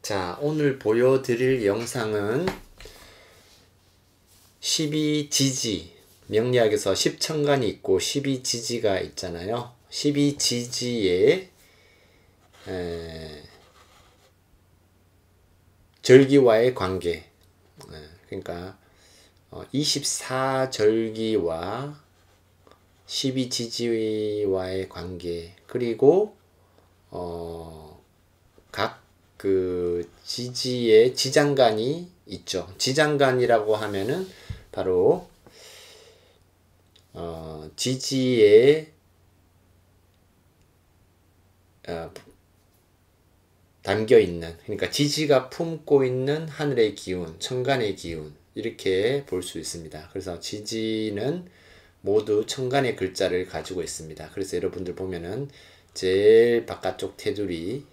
자, 오늘 보여드릴 영상은 12지지, 명리학에서 10천간이 있고 12지지가 있잖아요. 12지지의 절기와의 관계, 그러니까 24절기와 12지지와의 관계, 그리고 각 그 지지의 지장간이 있죠. 지장간이라고 하면은 바로 지지에 담겨 있는, 그러니까 지지가 품고 있는 하늘의 기운, 천간의 기운, 이렇게 볼 수 있습니다. 그래서 지지는 모두 천간의 글자를 가지고 있습니다. 그래서 여러분들 보면은 제일 바깥쪽 테두리,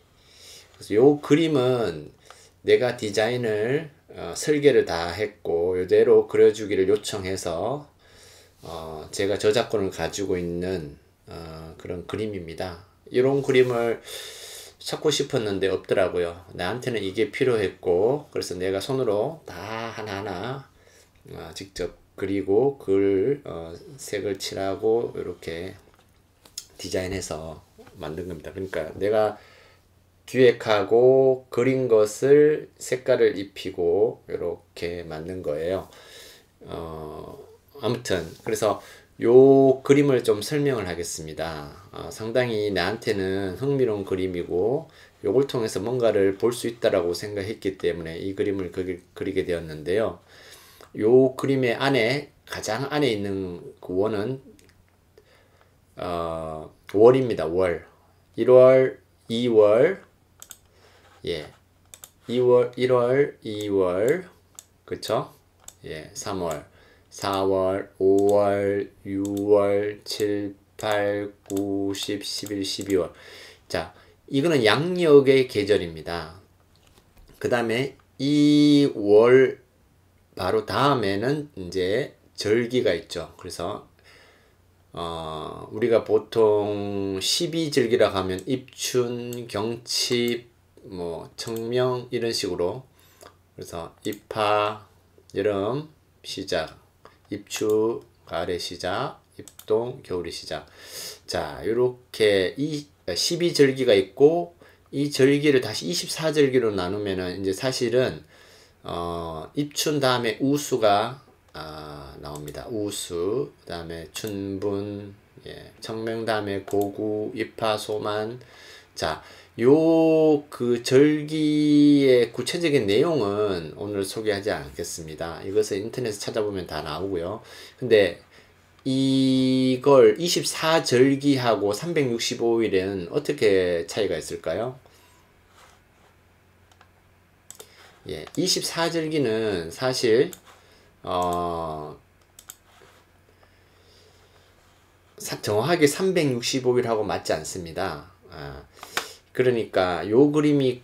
그래서 요 그림은 내가 디자인을 설계를 다 했고 이대로 그려주기를 요청해서 제가 저작권을 가지고 있는 그런 그림입니다. 이런 그림을 찾고 싶었는데 없더라고요. 나한테는 이게 필요했고, 그래서 내가 손으로 다 하나하나 직접 그리고 색을 칠하고 이렇게 디자인해서 만든 겁니다. 그러니까 내가 기획하고 그린 것을 색깔을 입히고 이렇게 만든 거예요. 아무튼 그래서 요 그림을 좀 설명을 하겠습니다. 상당히 나한테는 흥미로운 그림이고 요걸 통해서 뭔가를 볼 수 있다라고 생각했기 때문에 이 그림을 그리게 되었는데요. 요 그림의 안에, 가장 안에 있는 그 원은 월입니다. 월. 1월, 2월, 2월, 1월, 2월, 그쵸? 3월, 4월, 5월, 6월, 7, 8, 9, 10, 11, 12월. 자, 이거는 양력의 계절입니다. 그 다음에 이 월 바로 다음에는 이제 절기가 있죠. 그래서 우리가 보통 12절기라고 하면 입춘, 경칩, 청명 이런 식으로, 그래서 입하, 여름 시작, 입추, 가을의 시작, 입동, 겨울의 시작. 자, 요렇게 12절기가 있고 이 절기를 다시 24절기로 나누면은 이제 사실은 입춘 다음에 우수가 나옵니다. 우수, 그 다음에 춘분, 청명 다음에 고구, 입하, 소만. 자, 그 절기의 구체적인 내용은 오늘 소개하지 않겠습니다. 이것을 인터넷에 찾아보면 다 나오고요. 근데 이걸 24절기하고 365일은 어떻게 차이가 있을까요? 24절기는 사실 정확하게 365일하고 맞지 않습니다. 그러니까 요 그림이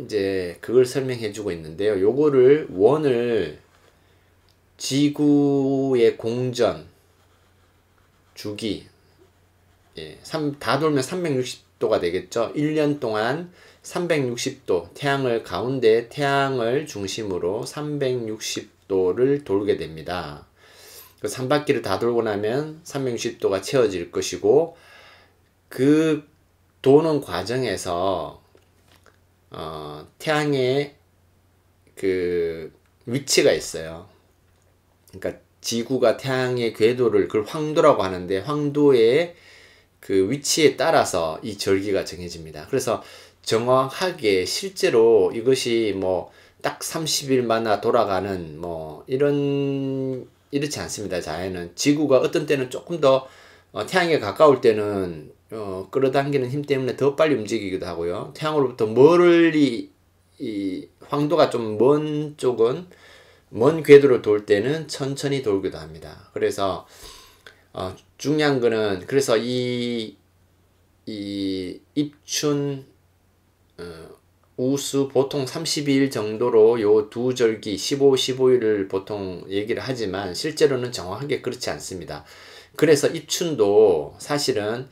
이제 그걸 설명해 주고 있는데요. 요거를 원을 지구의 공전 주기, 다 돌면 360도가 되겠죠. 1년 동안 360도, 태양을 중심으로 360도를 돌게 됩니다. 그래서 한 바퀴를 다 돌고 나면 360도가 채워질 것이고, 그 도는 과정에서 태양의 그 위치가 있어요. 그러니까 지구가 태양의 궤도를, 그걸 황도라고 하는데, 황도의 그 위치에 따라서 이 절기가 정해집니다. 그래서 정확하게 실제로 이것이 딱 30일마다 돌아가는 이렇지 않습니다. 자연은 지구가 어떤 때는 조금 더 태양에 가까울 때는 끌어당기는 힘 때문에 더 빨리 움직이기도 하고요. 태양으로부터 멀리 이 황도가 좀 먼 쪽은 먼 궤도를 돌 때는 천천히 돌기도 합니다. 그래서 중요한 거는, 그래서 이 입춘, 우수 보통 32일 정도로 요 두 절기 15, 15일을 보통 얘기를 하지만 실제로는 정확하게 그렇지 않습니다. 그래서 입춘도 사실은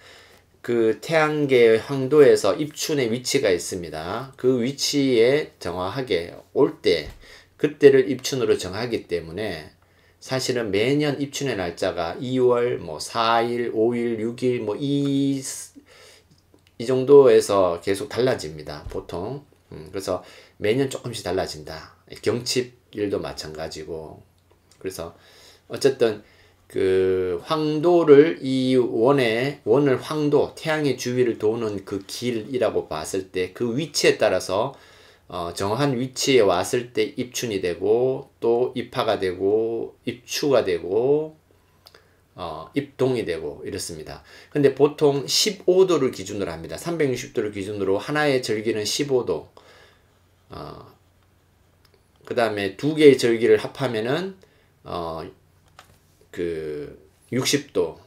그 태양계 황도에서 입춘의 위치가 있습니다. 그 위치에 정확하게 올 때, 그때를 입춘으로 정하기 때문에 사실은 매년 입춘의 날짜가 2월 뭐 4일, 5일, 6일 뭐 이 정도에서 계속 달라집니다. 보통. 그래서 매년 조금씩 달라진다. 경칩일도 마찬가지고. 그래서 어쨌든 그 황도를 이 원을 황도, 태양의 주위를 도는 그 길이라고 봤을 때 그 위치에 따라서 정확한 위치에 왔을 때 입춘이 되고 또 입하가 되고 입추가 되고 입동이 되고 이렇습니다. 근데 보통 15도를 기준으로 합니다. 360도를 기준으로 하나의 절기는 15도, 그 다음에 두 개의 절기를 합하면은 그 60도,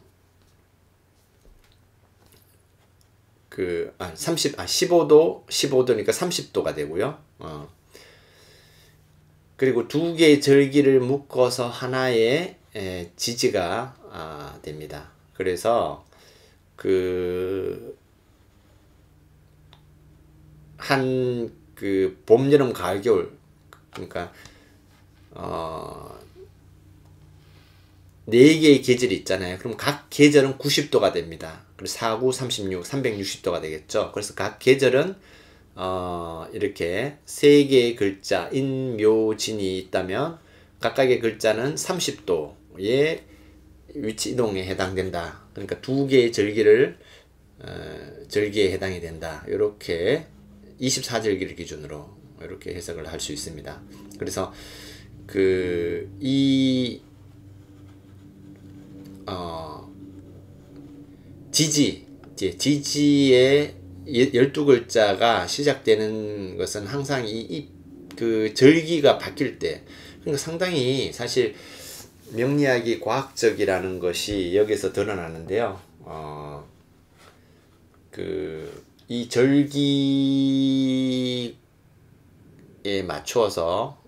15도니까 30도가 되고요. 그리고 두 개의 절기를 묶어서 하나의 지지가 됩니다. 그래서 그 봄, 여름, 가을, 겨울, 그러니까 4개의 계절이 있잖아요. 그럼 각 계절은 90도가 됩니다. 그래서 49, 36, 360도가 되겠죠. 그래서 각 계절은 이렇게 3개의 글자 인묘진이 있다면 각각의 글자는 30도의 위치 이동에 해당된다. 그러니까 2개의 절기에 해당이 된다. 이렇게 24절기를 기준으로 이렇게 해석을 할 수 있습니다. 그래서 지지의 12글자가 시작되는 것은 항상 그 절기가 바뀔 때, 그러니까 상당히 사실 명리학이 과학적이라는 것이 여기서 드러나는데요. 이 절기에 맞추어서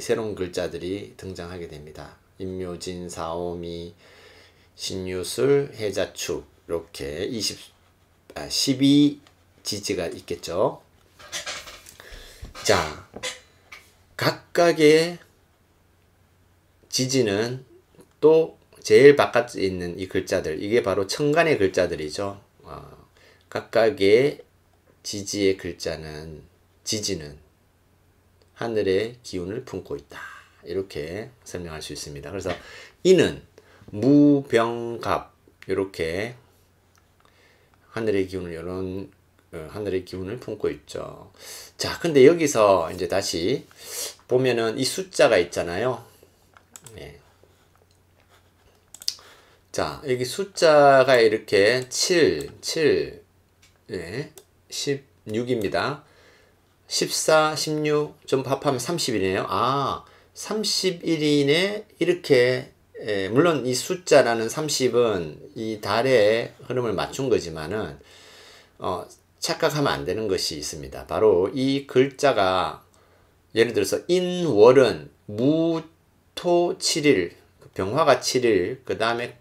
새로운 글자들이 등장하게 됩니다. 임묘진, 사오미, 신유술, 해자축 이렇게 12지지가 있겠죠. 자, 각각의 지지는 또 제일 바깥에 있는 이 글자들, 이게 바로 천간의 글자들이죠. 각각의 지지의 지지는 하늘의 기운을 품고 있다. 이렇게 설명할 수 있습니다. 그래서 이는 무병갑, 이렇게 하늘의 기운을 품고 있죠. 자, 근데 여기서 이제 다시 보면은 이 숫자가 있잖아요. 네. 자, 여기 숫자가 이렇게 7, 네, 16입니다. 14, 16 좀 합하면 30이네요. 31이네. 이렇게, 물론 이 숫자라는 30은 이 달의 흐름을 맞춘 거지만은, 착각하면 안 되는 것이 있습니다. 바로 이 글자가, 예를 들어서 인월은 무토 7일, 병화가 7일, 그 다음에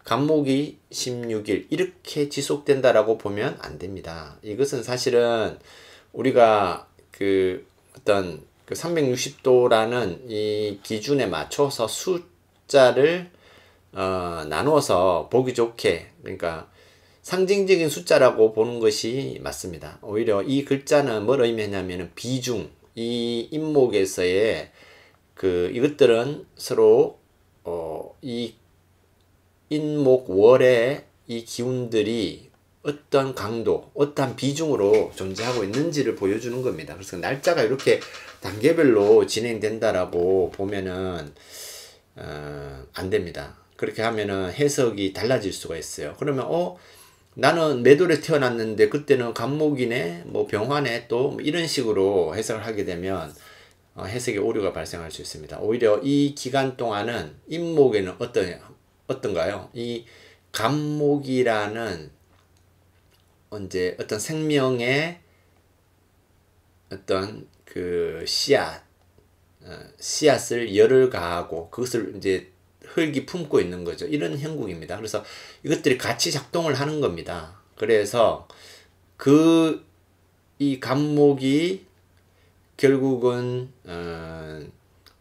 간목이 16일, 이렇게 지속된다라고 보면 안 됩니다. 이것은 사실은 우리가 어떤 360도라는 이 기준에 맞춰서 숫자를 나누어서 보기 좋게, 그러니까 상징적인 숫자라고 보는 것이 맞습니다. 오히려 이 글자는 뭘 의미하냐면은 비중, 이 인목에서의 이것들은 서로 이 인목월의 이 기운들이 어떤 강도, 어떠한 비중으로 존재하고 있는지를 보여주는 겁니다. 그래서 날짜가 이렇게 단계별로 진행된다라고 보면은 안 됩니다. 그렇게 하면은 해석이 달라질 수가 있어요. 그러면 나는 매돌에 태어났는데 그때는 간목이네, 뭐 병화네, 또 이런 식으로 해석을 하게 되면 해석에 오류가 발생할 수 있습니다. 오히려 이 기간 동안은 인목에는 어떤가요? 이 간목이라는 어떤 생명의 어떤 씨앗을 열을 가하고 그것을 이제 흙이 품고 있는 거죠. 이런 형국입니다. 그래서 이것들이 같이 작동을 하는 겁니다. 그래서 이 감목이 결국은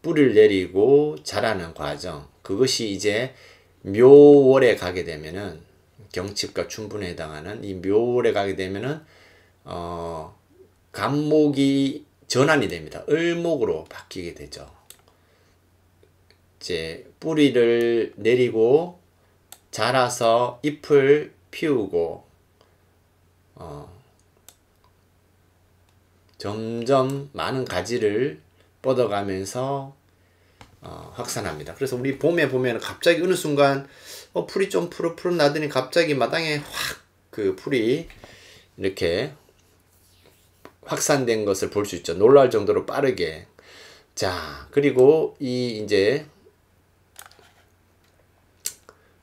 뿌리를 내리고 자라는 과정, 그것이 이제 묘월에 가게 되면은, 경칩과 춘분에 해당하는 이 묘월에 가게 되면은 감목이 전환이 됩니다. 을목으로 바뀌게 되죠. 이제 뿌리를 내리고 자라서 잎을 피우고 점점 많은 가지를 뻗어가면서 확산합니다. 그래서 우리 봄에 보면 갑자기 어느 순간 풀이 좀 푸릇푸릇 나더니 갑자기 마당에 확 그 풀이 이렇게 확산된 것을 볼 수 있죠. 놀랄 정도로 빠르게. 자, 그리고 이제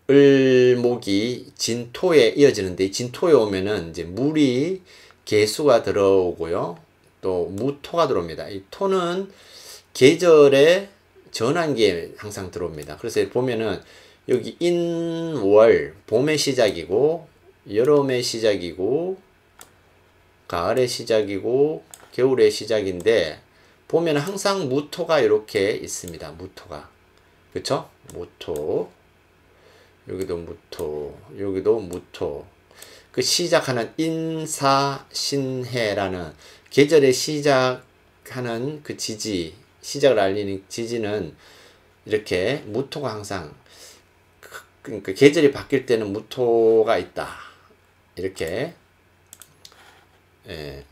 을목이 진토에 이어지는데, 진토에 오면은 이제 물이 개수가 들어오고요. 또 무토가 들어옵니다. 이 토는 계절의 전환기에 항상 들어옵니다. 그래서 보면은 여기 인월, 봄의 시작이고, 여름의 시작이고, 가을의 시작이고, 겨울의 시작인데, 보면 항상 무토가 이렇게 있습니다. 무토가. 그쵸? 무토. 여기도 무토. 여기도 무토. 그 시작하는 인사신해라는 계절의 시작하는 그 지지, 시작을 알리는 지지는 이렇게 무토가 항상, 그러니까 계절이 바뀔 때는 무토가 있다. 이렇게. 예.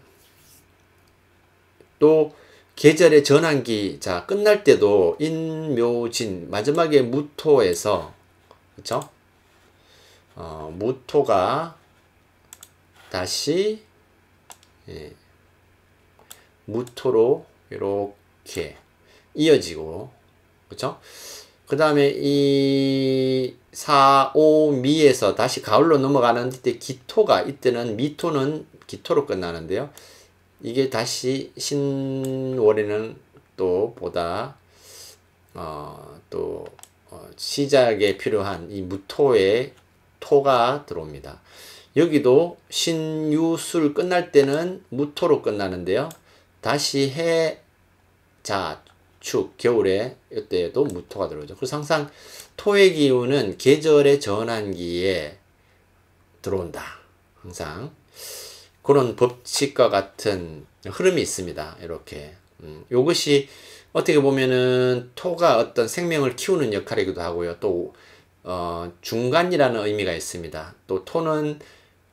또 계절의 전환기, 자, 끝날 때도 인묘진, 마지막에 무토에서, 그쵸? 무토가 다시, 예, 무토로 이렇게 이어지고, 그쵸? 그 다음에 이 4, 5, 미에서 다시 가을로 넘어가는 때 기토가, 이때는 미토는 기토로 끝나는데요. 이게 다시 신월에는 또 보다 시작에 필요한 이 무토의 토가 들어옵니다. 여기도 신유술 끝날 때는 무토로 끝나는데요. 다시 해, 자, 축, 겨울에 이때도 무토가 들어오죠. 그래서 항상 토의 기운은 계절의 전환기에 들어온다. 항상 그런 법칙과 같은 흐름이 있습니다. 이렇게. 이것이 어떻게 보면은 토가 어떤 생명을 키우는 역할이기도 하고요. 또 중간이라는 의미가 있습니다. 또 토는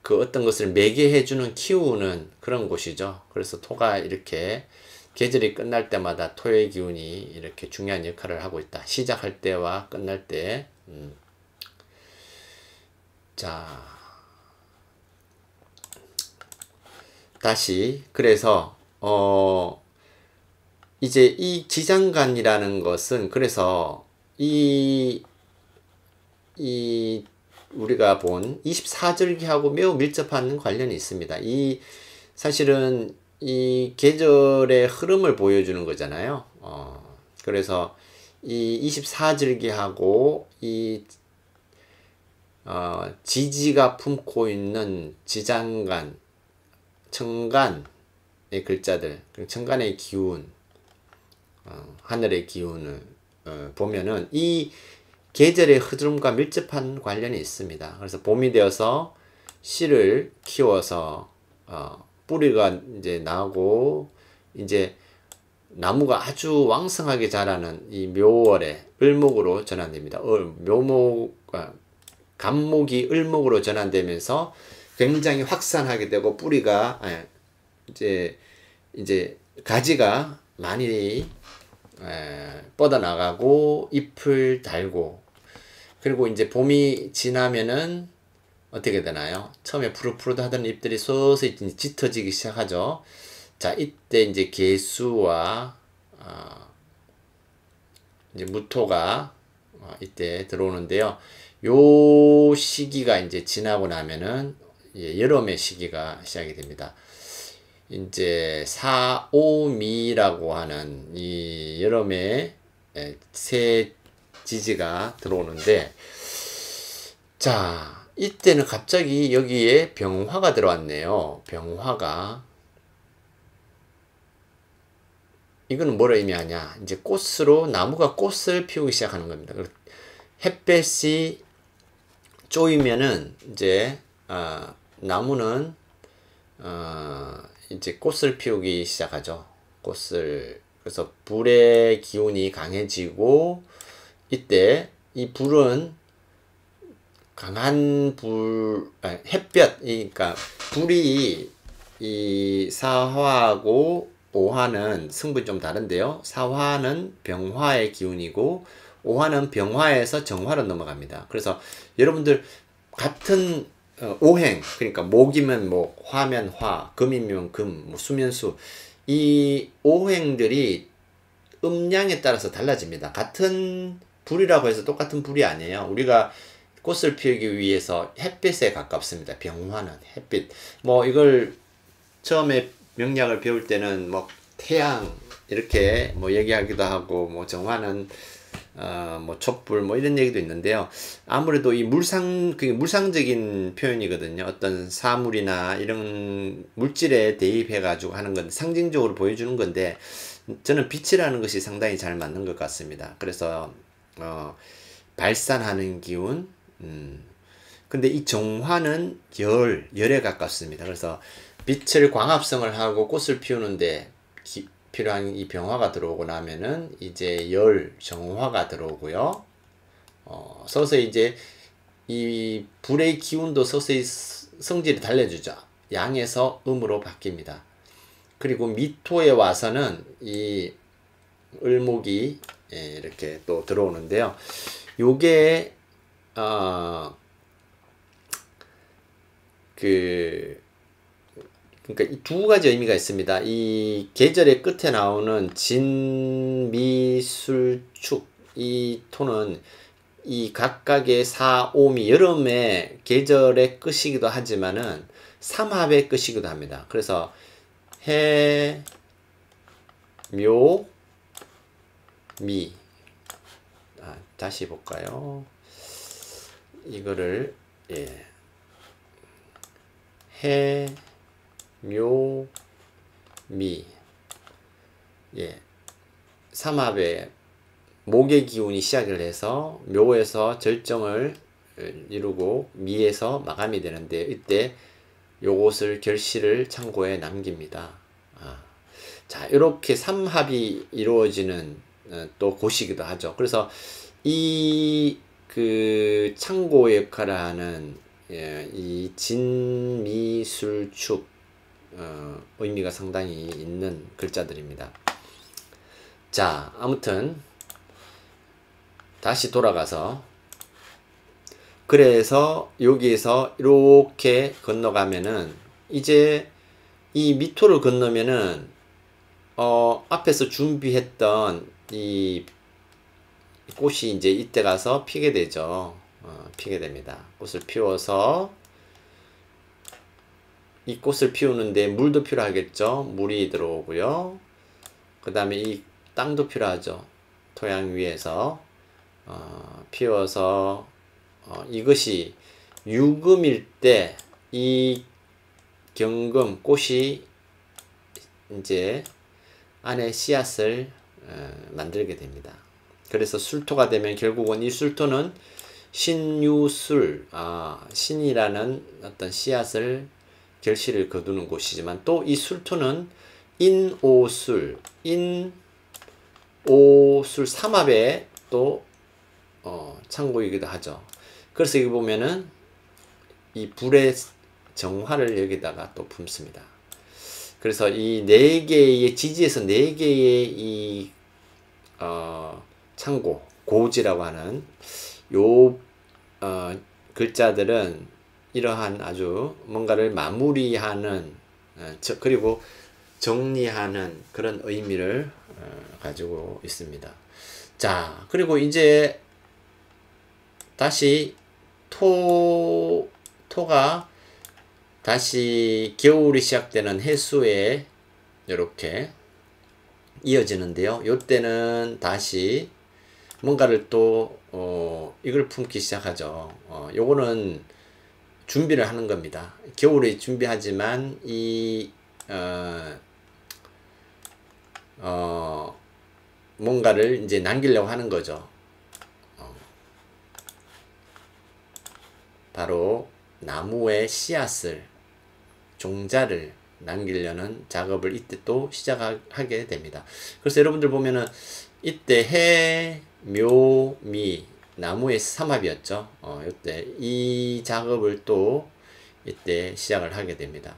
그 어떤 것을 매개해주는, 키우는 그런 곳이죠. 그래서 토가 이렇게 계절이 끝날 때마다 토의 기운이 이렇게 중요한 역할을 하고 있다. 시작할 때와 끝날 때. 자, 다시 그래서 이제 이 기장간이라는 것은, 그래서 우리가 본 24절기하고 매우 밀접한 관련이 있습니다. 사실은 이 계절의 흐름을 보여주는 거잖아요. 그래서 이 24절기하고 지지가 품고 있는 지장간, 천간의 글자들, 천간의 기운, 하늘의 기운을 보면은 이 계절의 흐름과 밀접한 관련이 있습니다. 그래서 봄이 되어서 씨를 키워서 뿌리가 이제 나고 이제 나무가 아주 왕성하게 자라는 이 묘월에 을목으로 전환됩니다. 감목이 을목으로 전환되면서 굉장히 확산하게 되고 뿌리가 이제 가지가 많이 뻗어나가고 잎을 달고, 그리고 이제 봄이 지나면은 어떻게 되나요? 처음에 푸릇푸릇 하던 잎들이 서서히 짙어지기 시작하죠. 자, 이때 이제 개수와 이제 무토가 이때 들어오는데요. 요 시기가 이제 지나고 나면은 여름의 시기가 시작이 됩니다. 이제 사오미라고 하는 이 여름의 새 지지가 들어오는데, 자, 이때는 갑자기 여기에 병화가 들어왔네요. 병화가. 이거는 뭐를 의미하냐? 이제 꽃으로, 나무가 꽃을 피우기 시작하는 겁니다. 햇볕이 쪼이면은 이제 나무는 이제 꽃을 피우기 시작하죠. 꽃을. 그래서 불의 기운이 강해지고, 이때 이 불은 강한 햇볕, 그러니까 불이 이 사화하고 오화는 성분이 좀 다른데요. 사화는 병화의 기운이고 오화는 병화에서 정화로 넘어갑니다. 그래서 여러분들 같은 오행, 그러니까 목이면 목, 화면 화, 금이면 금, 뭐 수면 수, 이 오행들이 음량에 따라서 달라집니다. 같은 불이라고 해서 똑같은 불이 아니에요. 우리가 꽃을 피우기 위해서 햇빛에 가깝습니다. 병화는 햇빛. 뭐 이걸 처음에 명리학을 배울 때는 뭐 태양 이렇게 뭐 얘기하기도 하고, 뭐 정화는 뭐 촛불 뭐 이런 얘기도 있는데요. 아무래도 이 그게 물상적인 표현이거든요. 어떤 사물이나 이런 물질에 대입해 가지고 하는 건 상징적으로 보여주는 건데, 저는 빛이라는 것이 상당히 잘 맞는 것 같습니다. 그래서 발산하는 기운. 근데 이 정화는 열에 가깝습니다. 그래서 빛을 광합성을 하고 꽃을 피우는데 필요한 이 병화가 들어오고 나면은 이제 정화가 들어오고요. 서서히 이제 이 불의 기운도 서서히 성질이 달라지죠. 양에서 음으로 바뀝니다. 그리고 미토에 와서는 이 을목이 이렇게 또 들어오는데요. 요게 그러니까 이 두 가지 의미가 있습니다. 이 계절의 끝에 나오는 진미술축, 이 토는 이 각각의 사오미, 여름의 계절의 끝이기도 하지만은 삼합의 끝이기도 합니다. 그래서 해, 묘, 미. 다시 볼까요? 이거를 해, 묘, 미. 삼합의 목의 기운이 시작을 해서 묘에서 절정을 이루고 미에서 마감이 되는데, 이때 요것을 결실을 창고에 남깁니다. 자, 이렇게 삼합이 이루어지는 또 곳이기도 하죠. 그래서 이 창고 역할을 하는 이 진미술축 의미가 상당히 있는 글자들입니다. 자, 아무튼 다시 돌아가서, 그래서 여기에서 이렇게 건너가면은 이제 이 미토를 건너면은 앞에서 준비했던 이 꽃이 이제 이때 가서 피게 되죠. 피게 됩니다. 꽃을 피워서, 이 꽃을 피우는데 물도 필요하겠죠. 물이 들어오고요. 그 다음에 이 땅도 필요하죠. 토양 위에서 피워서 이것이 유금일 때 이 경금 꽃이 이제 안에 씨앗을 만들게 됩니다. 그래서 술토가 되면 결국은 이 술토는 신유술, 신이라는 어떤 씨앗을 결실을 거두는 곳이지만, 또 이 술토는 인오술, 인오술 삼합의 또 창고이기도 하죠. 그래서 여기 보면은 이 불의 정화를 여기다가 또 품습니다. 그래서 이 네 개의 지지에서 네 개의 이 창고, 고지라고 하는 요 글자들은 이러한 아주 뭔가를 마무리하는 그리고 정리하는 그런 의미를 가지고 있습니다. 자, 그리고 이제 다시 토가 다시 겨울이 시작되는 해수에 이렇게 이어지는데요. 요때는 다시 뭔가를 또 이걸 품기 시작하죠. 요거는 준비를 하는 겁니다. 겨울에 준비하지만 뭔가를 이제 남기려고 하는 거죠. 바로 나무의 씨앗을, 종자를 남기려는 작업을 이때 또 시작하게 됩니다. 그래서 여러분들 보면은 이때 해, 묘, 미, 나무의 삼합이었죠. 이때 이 작업을 또 이때 시작을 하게 됩니다.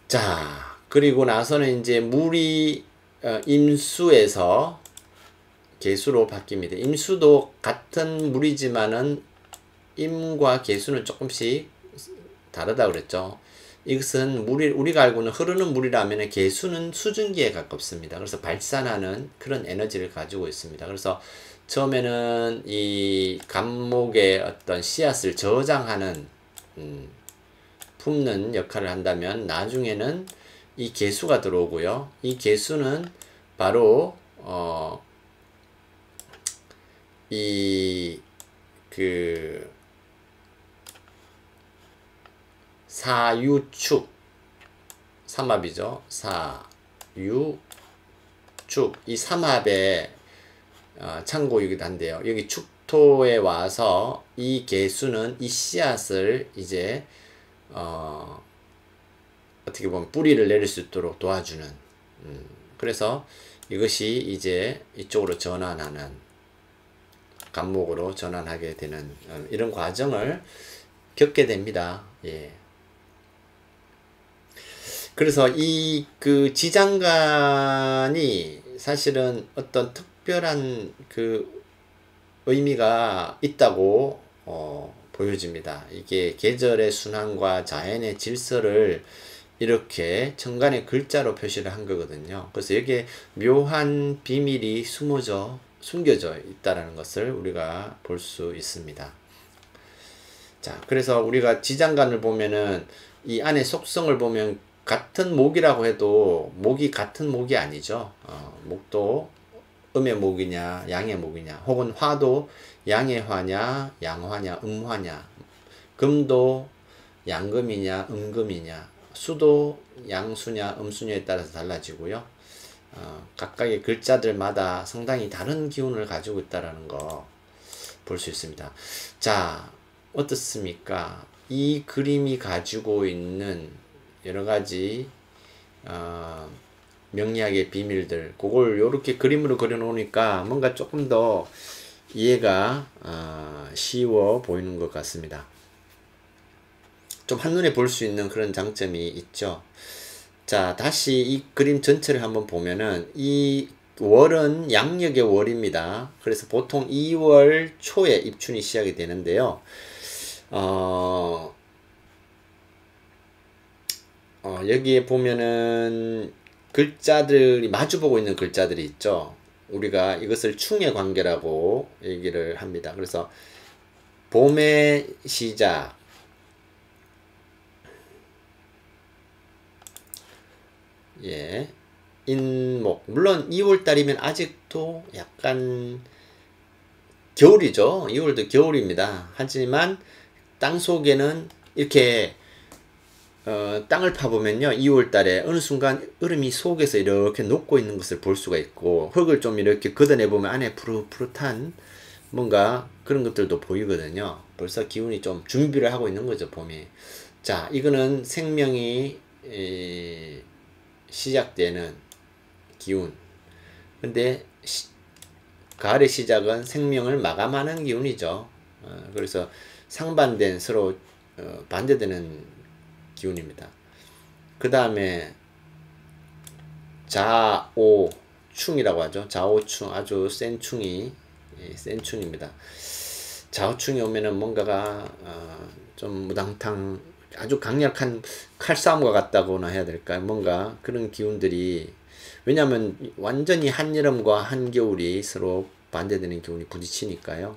자, 그리고 나서는 이제 물이 임수에서 개수로 바뀝니다. 임수도 같은 물이지만은 임과 개수는 조금씩 다르다 그랬죠. 이것은 우리가 알고 있는 흐르는 물이라면 개수는 수증기에 가깝습니다. 그래서 발산하는 그런 에너지를 가지고 있습니다. 그래서 처음에는 이 감목의 어떤 씨앗을 저장하는 품는 역할을 한다면 나중에는 이 개수가 들어오고요. 이 개수는 바로 사유축, 삼합이죠. 사유축, 이 삼합의 창고이기도 한데요. 여기 축토에 와서 이 개수는 이 씨앗을 이제 어떻게 보면 뿌리를 내릴 수 있도록 도와주는, 그래서 이것이 이제 이쪽으로 전환하는, 감목으로 전환하게 되는 이런 과정을 겪게 됩니다. 예. 그래서 그 지장간이 사실은 어떤 특별한 그 의미가 있다고 보여집니다. 이게 계절의 순환과 자연의 질서를 이렇게 천간의 글자로 표시를 한 거거든요. 그래서 여기에 묘한 비밀이 숨겨져 있다라는 것을 우리가 볼 수 있습니다. 자, 그래서 우리가 지장간을 보면은 이 안에 속성을 보면 같은 목이라고 해도 목이 같은 목이 아니죠. 목도 음의 목이냐 양의 목이냐, 혹은 화도 양의 화냐 양화냐 음화냐, 금도 양금이냐 음금이냐, 수도 양수냐 음수냐에 따라서 달라지고요. 각각의 글자들마다 상당히 다른 기운을 가지고 있다는 거 볼 수 있습니다. 자, 어떻습니까? 이 그림이 가지고 있는 여러가지 명리학의 비밀들, 그걸 이렇게 그림으로 그려 놓으니까 뭔가 조금 더 이해가 쉬워 보이는 것 같습니다. 좀 한눈에 볼 수 있는 그런 장점이 있죠. 자, 다시 이 그림 전체를 한번 보면은 이 월은 양력의 월입니다. 그래서 보통 2월 초에 입춘이 시작이 되는데요. 여기에 보면은 글자들이 마주보고 있는 글자들이 있죠. 우리가 이것을 충의 관계라고 얘기를 합니다. 그래서 봄의 시작, 예, 인목. 물론 2월달이면 아직도 약간 겨울이죠. 2월도 겨울입니다. 하지만 땅 속에는 이렇게 땅을 파보면요, 2월달에 어느 순간 얼음이 속에서 이렇게 녹고 있는 것을 볼 수가 있고, 흙을 좀 이렇게 걷어내보면 안에 푸릇푸릇한 뭔가 그런 것들도 보이거든요. 벌써 기운이 좀 준비를 하고 있는 거죠, 봄이. 자, 이거는 생명이 시작되는 기운. 근데 가을의 시작은 생명을 마감하는 기운이죠. 그래서 상반된, 서로 반대되는 기운입니다. 그 다음에 자오충이라고 하죠. 자오충, 아주 센 충이, 센 충입니다. 자오충이 오면은 뭔가가 좀 무당탕, 아주 강력한 칼싸움과 같다고나 해야 될까요? 뭔가 그런 기운들이, 왜냐하면 완전히 한여름과 한겨울이 서로 반대되는 기운이 부딪히니까요.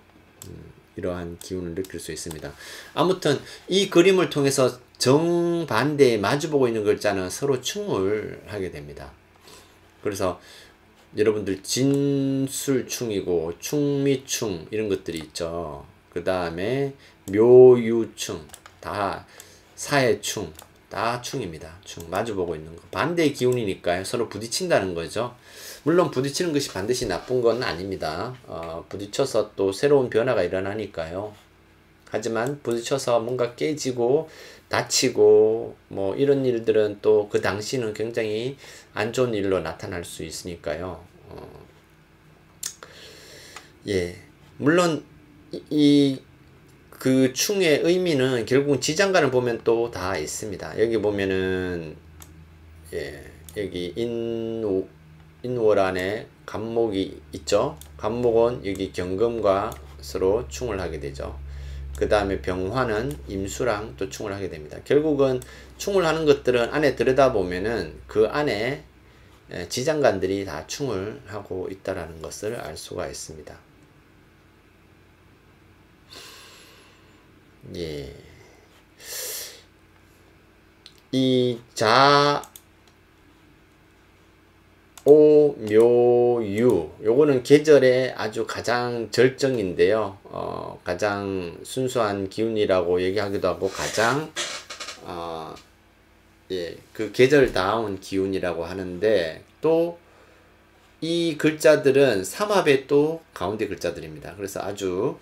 이러한 기운을 느낄 수 있습니다. 아무튼 이 그림을 통해서 정반대에 마주보고 있는 글자는 서로 충을 하게 됩니다. 그래서 여러분들 진술충이고 충미충 이런 것들이 있죠. 그 다음에 묘유충, 다 사해충, 다 충입니다. 충 마주보고 있는 거 반대의 기운이니까요. 서로 부딪힌다는 거죠. 물론 부딪히는 것이 반드시 나쁜 건 아닙니다. 부딪혀서 또 새로운 변화가 일어나니까요. 하지만 부딪혀서 뭔가 깨지고 다치고 뭐 이런 일들은 또 그 당시는 굉장히 안 좋은 일로 나타날 수 있으니까요. 예. 물론 그 충의 의미는 결국은 지장간을 보면 또 다 있습니다. 여기 보면은 예, 여기 인월 안에 간목이 있죠. 간목은 여기 경금과 서로 충을 하게 되죠. 그 다음에 병화는 임수랑 또 충을 하게 됩니다. 결국은 충을 하는 것들은 안에 들여다보면은 그 안에 지장간들이 다 충을 하고 있다라는 것을 알 수가 있습니다. 예. 이 오묘유 요거는 계절의 아주 가장 절정인데요. 가장 순수한 기운이라고 얘기하기도 하고 가장 예, 그 계절다운 기운이라고 하는데 또 이 글자들은 삼합의 또 가운데 글자들입니다. 그래서 아주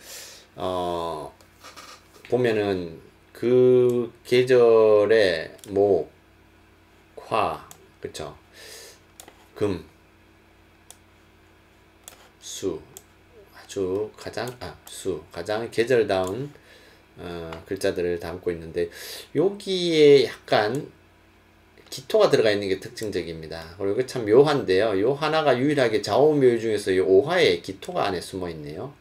보면은 그 계절의 목, 화, 그쵸? 금, 수, 아주 가장 계절다운 글자들을 담고 있는데 여기에 약간 기토가 들어가 있는 게 특징적입니다. 그리고 이거 참 묘한데요. 요 하나가 유일하게 좌오묘 중에서 이 오화에 기토가 안에 숨어 있네요.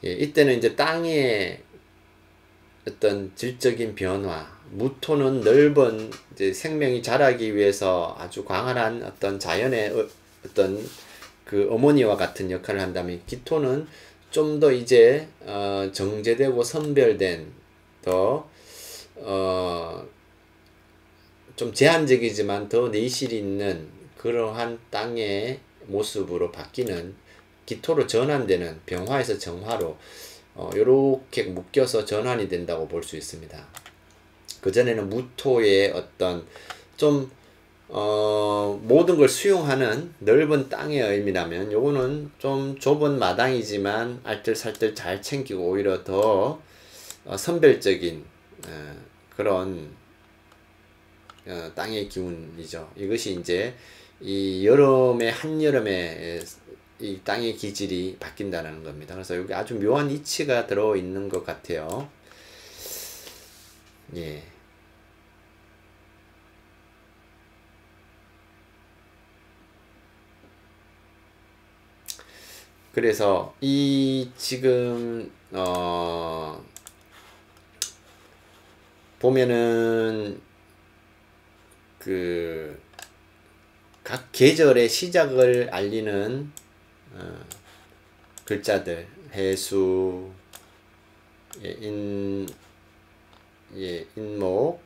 예, 이때는 이제 땅의 어떤 질적인 변화, 무토는 넓은 이제 생명이 자라기 위해서 아주 광활한 어떤 자연의 어떤 그 어머니와 같은 역할을 한다면 기토는 좀 더 이제 정제되고 선별된 더 좀 제한적이지만 더 내실이 있는 그러한 땅의 모습으로 바뀌는 기토로 전환되는 병화에서 정화로 요렇게 묶여서 전환이 된다고 볼 수 있습니다. 그전에는 무토의 어떤 좀 모든 걸 수용하는 넓은 땅의 의미라면 요거는 좀 좁은 마당이지만 알뜰살뜰 잘 챙기고 오히려 더 선별적인 그런 땅의 기운이죠. 이것이 이제 이 여름에 한여름에 이 땅의 기질이 바뀐다는 겁니다. 그래서 여기 아주 묘한 이치가 들어 있는 것 같아요. 예. 그래서 이 지금 보면은 그 각 계절의 시작을 알리는 글자들 해수, 인목,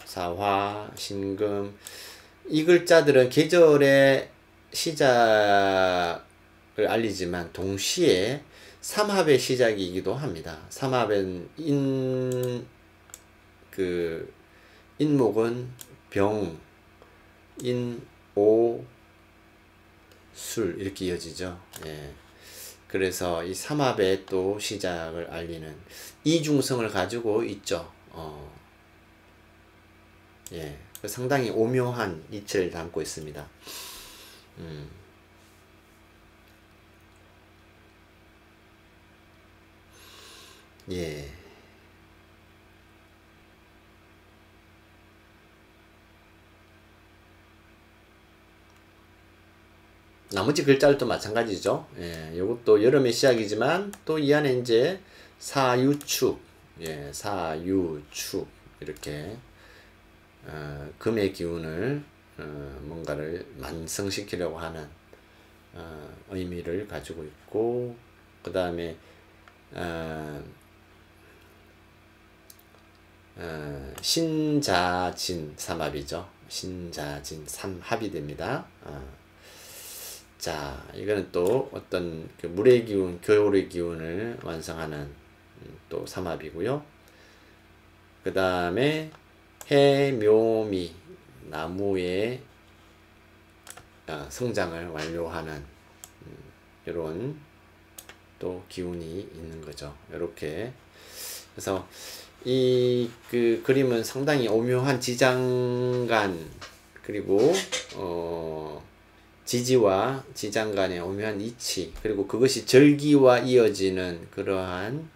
사화, 신금 이 글자들은 계절의 시작을 알리지만 동시에 삼합의 시작이기도 합니다. 삼합은 인목은 병, 인, 오, 술 이렇게 이어지죠. 예. 그래서 이 삼합의 또 시작을 알리는 이중성을 가지고 있죠. 예. 상당히 오묘한 이치를 담고 있습니다. 예. 나머지 글자들도 마찬가지죠. 예, 요것도 여름의 시작이지만 또 이 안에 이제 사유축, 예, 사유축 이렇게 금의 기운을 뭔가를 완성시키려고 하는 의미를 가지고 있고 그 다음에 신자진 삼합이죠. 신자진 삼합이 됩니다. 자, 이거는 또 어떤 그 물의 기운, 겨울의 기운을 완성하는 또 삼합이고요. 그 다음에 해묘미, 나무의 성장을 완료하는 이런 또 기운이 있는 거죠. 이렇게. 그래서 이 그 그림은 상당히 오묘한 지장간, 그리고 지지와 지장간의 오묘한 이치, 그리고 그것이 절기와 이어지는 그러한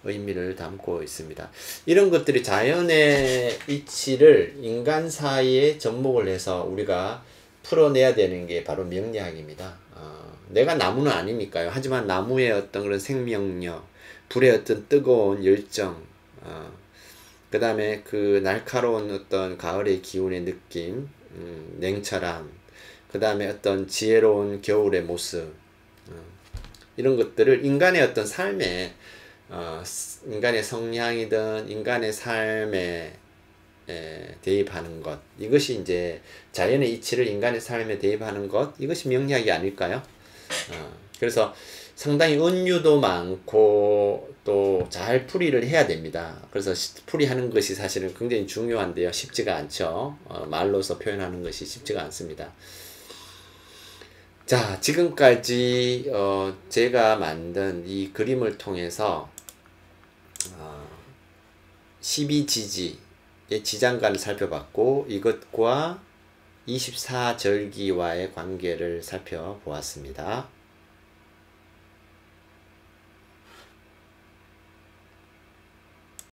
의미를 담고 있습니다. 이런 것들이 자연의 이치를 인간 사이에 접목을 해서 우리가 풀어내야 되는 게 바로 명리학입니다. 내가 나무는 아니니까요. 하지만 나무의 어떤 그런 생명력, 불의 어떤 뜨거운 열정, 그 다음에 그 날카로운 어떤 가을의 기운의 느낌, 냉철함, 그 다음에 어떤 지혜로운 겨울의 모습, 이런 것들을 인간의 어떤 삶에, 인간의 성향이든 인간의 삶에 대입하는 것, 이것이 이제 자연의 이치를 인간의 삶에 대입하는 것, 이것이 명리학이 아닐까요? 그래서 상당히 은유도 많고 또 잘 풀이를 해야 됩니다. 그래서 풀이하는 것이 사실은 굉장히 중요한데요. 쉽지가 않죠. 말로서 표현하는 것이 쉽지가 않습니다. 자, 지금까지 제가 만든 이 그림을 통해서 12지지의 지장간을 살펴봤고, 이것과 24절기와의 관계를 살펴보았습니다.